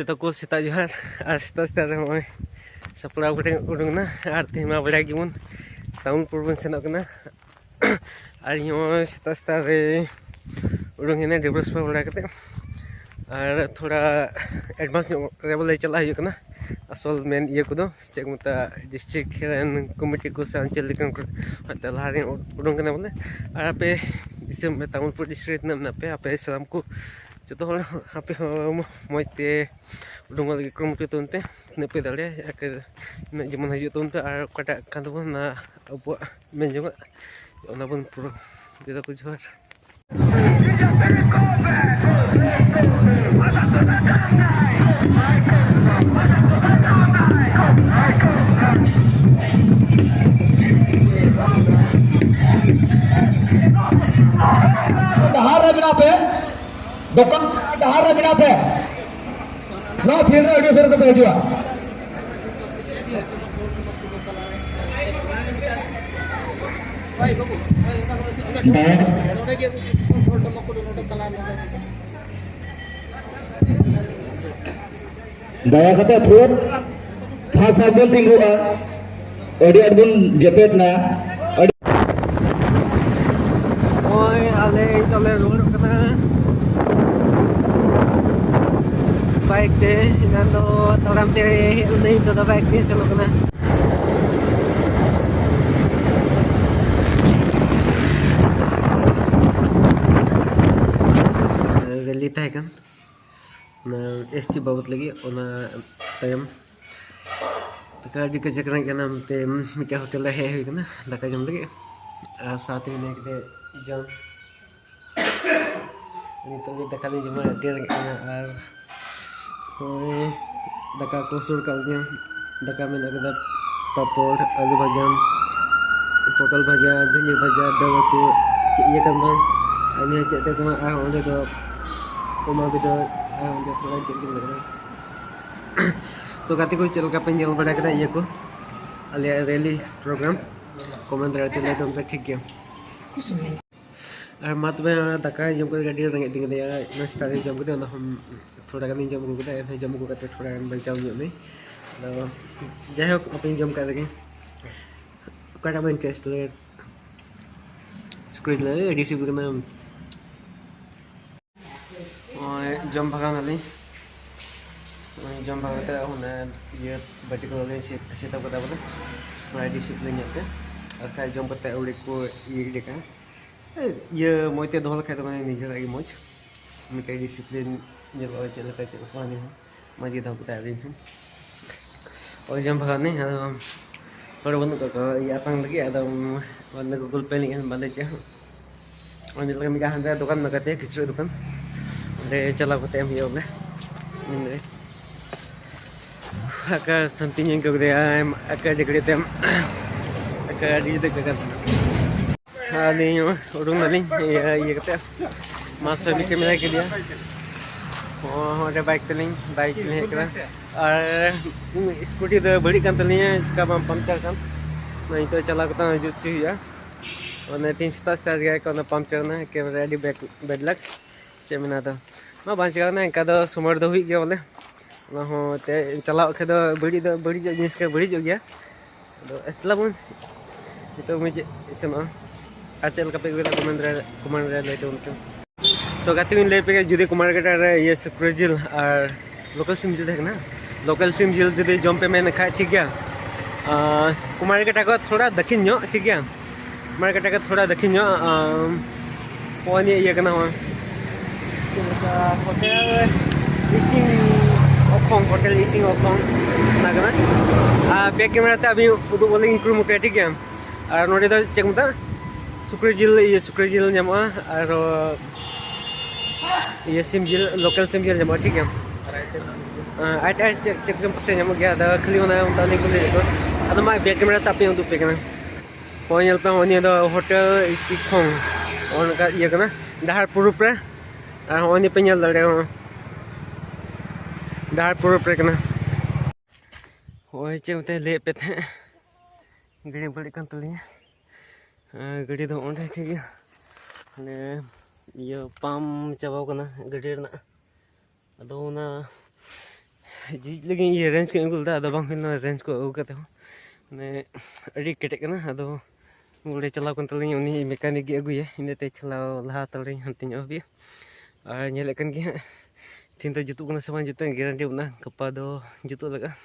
जो को सेता जोहार आस्ता आस्ता नॉय सपड़ा कटे उडुंगना और तेमा बड़ा गिबन टाउन पुरबन सेनकना और यो सेता सेता रे उडुंगना डेवलप बड़ा कते और थोड़ा एडवांस रेबल चला हुई असल मेन ये को चेक मता डिस्ट्रिक्ट कमिटी को अंचल लारे उडुंगना बोले और पे दिसम तामुलपुर डिस्ट्रिक्ट पे आपे साम को जो हापे मजते उडुंग लगे कुरुमुटु तुनते नपे दाड़े जेमन हजू तुनते और कटा कान अब मेन जो बन पूरा जो को जोहार दुकान डहार बिना पे ना फिर अड़ी सर पे हजू दया कते फ्रूट फाग फाग बन तिंगुआ अड़ी अडबन जेपेट ना ओय आले तले रोड कना बाइक ते इनाndo तोराम ते नहीं तो बाइक नहीं चलो कना रैली तायकन ना एसटी बाबत लगी ओना तायम तका डी के चक्कर के नाम ते मिटा होटल है हुई कना दाका जम लगी आ साथ में ने के जम नितो भी दाका नहीं जमा डेर कना और ओए दाका को सुर कर दिया दाका में लगा पापड़ आलू भाजा पोटल भाजा भिंडी भाजा दावतु ये कमा अनि चेते कमा आ ओंदे तो कोमा बिदो आ ओंदे थोड़ा चेक लग तो गाती को चल का पेंजल बड़ा कदा ये को अले रैली प्रोग्राम कमेंट रहते ले तो ठीक गया और मत में दाका जम को गाड़ी रंगे दिंग दे नाश्ता रे जम को हम थोड़ा गानी जम को कदा जम को कते थोड़ा गान बचाव नहीं जाय हो अपन जम कर लगे कटा में टेस्ट ले स्क्रीन ले रिसीव करना और जम भगा वाली जम भगा होना ये पर्टिकुलरली सेट अप कदा बोले डिसिप्लिन याते और का जम करते उड़ी को ये देखा ये मोते दोल खाते माने निजर आई मोच मिटे डिसिप्लिन जेलो चले का चले पानी हो मजे दा बता रही हूं और जम भगा नहीं और बन का या तंग लगी ada वन गूगल पे नहीं बंदे चा और लगे मिका हंदा दुकान में कते किचरो दुकान दे चला को टाइम ये बोले मिले अका संतिंग को दे अका डिग्री तेम अका डी दे का हां उडुंग नली ये कते मास्टर भी कैमरा के लिए और बाइक तलिंग बाइक ले करा और स्कूटी तो बड़ी कान तलिंग इसका पंचर कान नहीं तो चला को जुट हुआ और 3 स्टार गया को पंचर ना कैमरा डी बैड लक चेमना तो मा बांच ना इनका दो समर दो हुई गया बोले ना हो ते चला खे दो बड़ी जिनिस के बड़ी जो गया तो एतला बन तो मुझे इसमा आचल का पे कमेंट रे लेते उनको तो गाती में ले पे जुदी कुमार कटा रे ये सुक्र जिल और लोकल सिम जिल है ना लोकल सिम जिल जुदी जम पे मैंने खाए ठीक है कुमार कटा को थोड़ा दक्षिण नो ठीक है कुमार कटा का थोड़ा दक्षिण नो कौन ये करना हो होटल इसिंग ओखोंग ना करना पे कैमरा ते अभी उदु बोलिंग क्रू मुटे ठीक है और नोडे तो चेक मता सुक्र जिल ᱧᱟᱢᱚᱜᱼᱟ और ये सिम जिल लोकल सिम जिल ᱧᱟᱢᱚᱜᱼᱟ ठीक है आइट चेक जम से ᱧᱟᱢᱚᱜ गया दा खाली होना उनता नहीं कुल देखो अदो मा बैक कैमरा तापे उदु पे कना कोई पे होनी दो होटल इसिखोंग और का ये कना डहार पुरुप रे होनी पे ñel दड़े डहार पुरुप रे कना होय चेमते ले पे थे गड़ी बड़ी कान तलिया गाड़ी दो ओंडे ठीक है ने ये पाम चाबाव कना गाड़ी रना अदो ना Ji lagi iya range ko ngul da bang hin range ko agu kate ho ne adi ketek kana ado mulai chalaw kan teling uni mekanik gi agu ya ini te chalaw laha teling hantinya obi nyelek kan gi tinta jutu kana sama jutu garanti una kepada jutu laga